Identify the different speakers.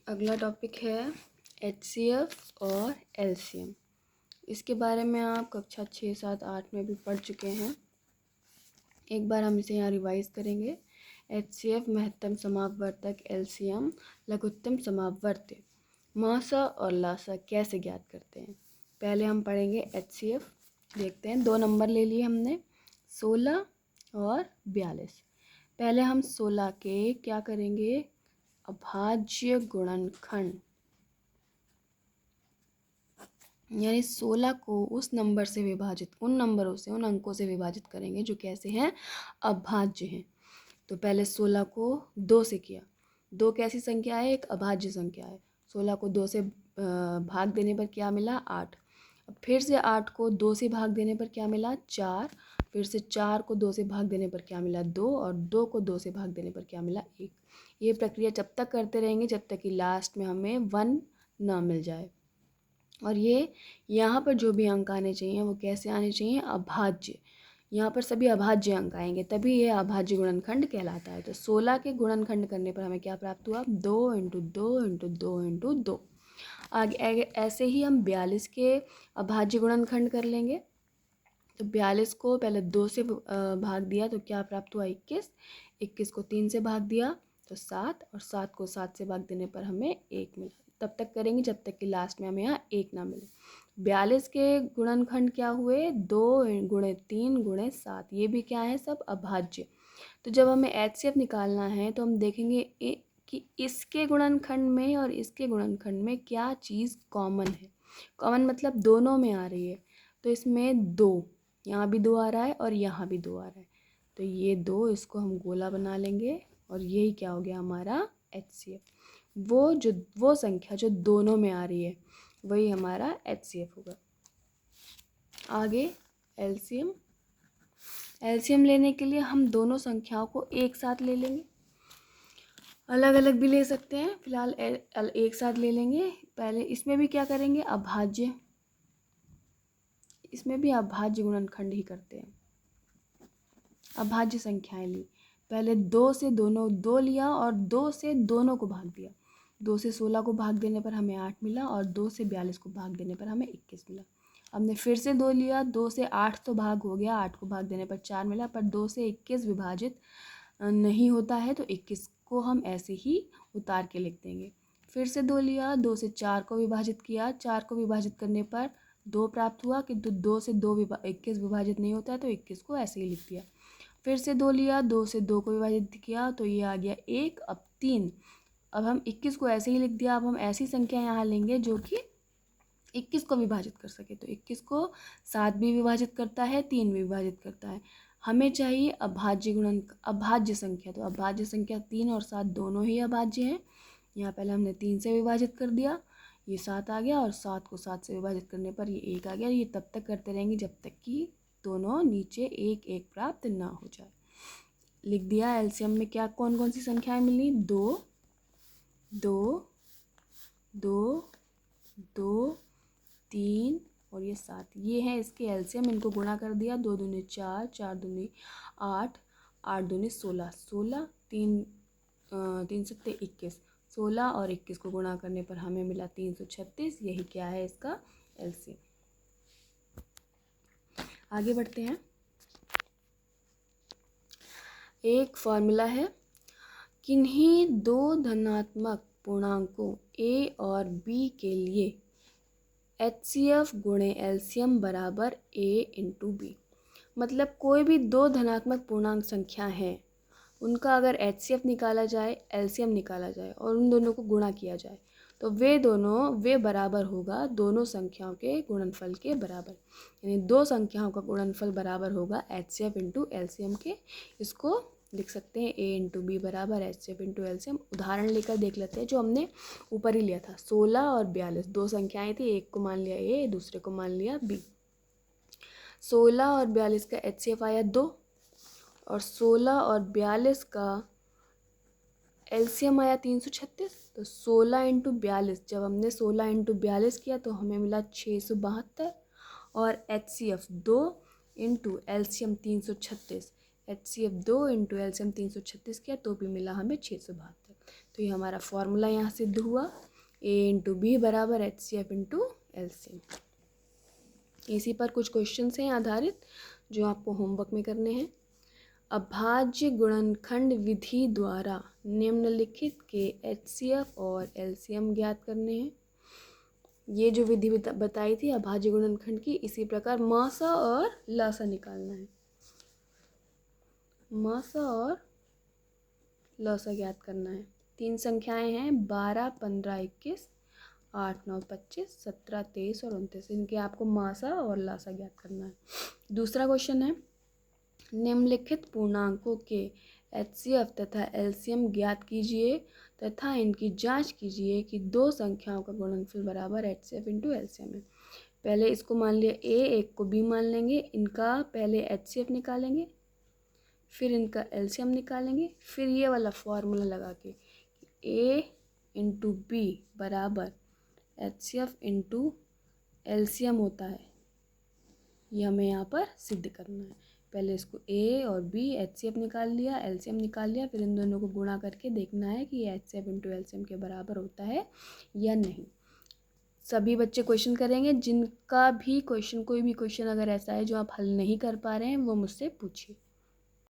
Speaker 1: अगला टॉपिक है HCF और LCM। इसके बारे में आप कक्षा 6, 7, 8 में भी पढ़ चुके हैं। एक बार हम इसे यहाँ रिवाइज करेंगे। HCF महत्तम समापवर्तक, LCM लघुत्तम समापवर्त्य। मासा और लासा कैसे ज्ञात करते हैं? पहले हम पढ़ेंगे HCF। देखते हैं, 2 नंबर ले लिए हमने, 16 और 42। पहले हम 16 के क्या करेंगे? अभाज्य गुणनखंड, यानी 16 को उस नंबर से विभाजित, उन नंबरों से, उन अंकों से विभाजित करेंगे जो कैसे हैं? अभाज्य हैं। तो पहले 16 को 2 से किया। 2 कैसी संख्या है? एक अभाज्य संख्या है। 16 को 2 से भाग देने पर क्या मिला? 8। अब फिर से 8 को 2 से भाग देने पर क्या मिला? 4। फिर से 4 को 2 से भाग देने पर क्या मिला? 2। और 2 को 2 से भाग देने पर क्या मिला? 1। ये प्रक्रिया जब तक करते रहेंगे जब तक कि लास्ट में हमें 1 ना मिल जाए। और ये यहाँ पर जो भी अंक आने चाहिए वो कैसे आने चाहिए? अभाज्य। यहाँ पर सभी अभाज्य अंक आएंगे, तभी ये अभाज्य गुणनखंड कहलाता है। तो 16 के गुणनखंड करने पर हमें क्या प्राप्त हुआ? 2 × 2 × 2 × 2। आगे ऐसे ही हम 42 के अभाज्य गुणनखंड कर लेंगे। तो 42 को पहले 2 से भाग दिया तो क्या प्राप्त हुआ? 21। 21 को 3 से भाग दिया तो 7, और 7 को 7 से भाग देने पर हमें 1 मिला। तब तक करेंगे जब तक कि लास्ट में हमें यहाँ 1 ना मिले। 42 के गुणनखंड क्या हुए? 2 × 3 × 7। ये भी क्या है? सब अभाज्य। तो जब हमें HCF निकालना है तो हम देखेंगे कि इसके गुणनखंड में और इसके गुणनखंड में क्या चीज़ कॉमन है। कॉमन मतलब दोनों में आ रही है। तो इसमें 2, यहाँ भी 2 आ रहा है और यहाँ भी 2 आ रहा है। तो ये 2, इसको हम गोला बना लेंगे और यही क्या हो गया हमारा? HCF। वो संख्या जो दोनों में आ रही है वही हमारा HCF होगा। आगे LCM। LCM लेने के लिए हम दोनों संख्याओं को एक साथ ले लेंगे, अलग अलग भी ले सकते हैं, फिलहाल एक साथ ले लेंगे। पहले इसमें भी क्या करेंगे? अभाज्य। इसमें भी अभाज्य गुणनखंड ही करते हैं। अभाज्य संख्याएं ली, पहले 2 से दोनों 2 लिया और 2 से दोनों को भाग दिया। 2 से 16 को भाग देने पर हमें 8 मिला और 2 से 42 को भाग देने पर हमें 21 मिला। हमने फिर से 2 लिया, 2 से 8 तो भाग हो गया, 8 को भाग देने पर 4 मिला, पर 2 से 21 विभाजित नहीं होता है तो 21 को हम ऐसे ही उतार के लिख देंगे। फिर से 2 लिया, 2 से 4 को विभाजित किया, 4 को विभाजित करने पर 2 प्राप्त हुआ, किंतु 2 से 21 विभाजित नहीं होता है तो 21 को ऐसे ही लिख दिया। फिर से 2 लिया, 2 से 2 को विभाजित किया तो ये आ गया 1। अब 3, अब हम 21 को ऐसे ही लिख दिया। अब हम ऐसी संख्या यहाँ लेंगे जो कि 21 को विभाजित कर सके। तो 21 को 7 भी विभाजित करता है, 3 भी विभाजित करता है। हमें चाहिए अभाज्य संख्या। तो अभाज्य संख्या 3 और 7 दोनों ही अभाज्य हैं। यहाँ पहले हमने 3 से विभाजित कर दिया, ये 7 आ गया, और 7 को 7 से विभाजित करने पर ये 1 आ गया। ये तब तक करते रहेंगे जब तक कि दोनों नीचे 1 1 प्राप्त ना हो जाए। लिख दिया। एलसीएम में क्या कौन कौन सी संख्याएं मिली? 2 2 2 2 3 और ये 7। ये है इसके एलसीएम। इनको गुणा कर दिया, 2 दूनी 4, 4 दूनी 8, 8 दूनी 16, 16 3 3 सत्ते 21, 16 और 21 को गुणा करने पर हमें मिला 336। यही क्या है इसका एलसीएम। आगे बढ़ते हैं। एक फॉर्मूला है, किन्हीं दो धनात्मक पूर्णांकों a और b के लिए HCF गुणे LCM बराबर a × b। मतलब कोई भी दो धनात्मक पूर्णांक संख्या है, उनका अगर HCF निकाला जाए, LCM निकाला जाए और उन दोनों को गुणा किया जाए तो वे बराबर होगा दोनों संख्याओं के गुणनफल के बराबर। यानी दो संख्याओं का गुणनफल बराबर होगा HCF × LCM के। इसको लिख सकते हैं a × b बराबर HCF × LCM। उदाहरण लेकर देख लेते हैं जो हमने ऊपर ही लिया था। 16 और 42 दो संख्याएं थी, एक को मान लिया a, दूसरे को मान लिया b। 16 और 42 का HCF आया 2 और 16 और 42 का LCM आया 336। तो 16 × 42, जब हमने 16 × 42 किया तो हमें मिला 672 और HCF 2 × LCM 336, HCF 2 × LCM 336 किया तो भी मिला हमें 672। तो तो ये हमारा फॉर्मूला यहाँ सिद्ध हुआ, A इंटू बी बराबर HCF इंटू LCM। इसी पर कुछ क्वेश्चंस हैं आधारित जो आपको होमवर्क में करने हैं। अभाज्य गुणनखंड विधि द्वारा निम्नलिखित के HCF और LCM ज्ञात करने हैं। ये जो विधि बताई थी अभाज्य गुणनखंड की, इसी प्रकार मसा और लसा निकालना है। मसा और लसा ज्ञात करना है। 3 संख्याएं हैं 12, 15, 21, 8, 9, 25, 17, 23 और 29। इनके आपको मासा और लासा ज्ञात करना है। दूसरा क्वेश्चन है निम्नलिखित पूर्णांकों के HCF तथा LCM ज्ञात कीजिए तथा इनकी जांच कीजिए कि दो संख्याओं का गुणनफल बराबर HCF इंटू LCM है। पहले इसको मान लिया A, एक को B मान लेंगे। इनका पहले HCF निकालेंगे, फिर इनका LCM निकालेंगे, फिर ये वाला फॉर्मूला लगा के A इंटू बी बराबर HCF इंटू LCM होता है, ये हमें यहाँ पर सिद्ध करना है। पहले इसको A और B HCF निकाल लिया, LCM निकाल लिया, फिर इन दोनों को गुणा करके देखना है कि ये HCF इंटू LCM के बराबर होता है या नहीं। सभी बच्चे क्वेश्चन करेंगे। जिनका भी क्वेश्चन, कोई भी क्वेश्चन अगर ऐसा है जो आप हल नहीं कर पा रहे हैं, वो मुझसे पूछिए।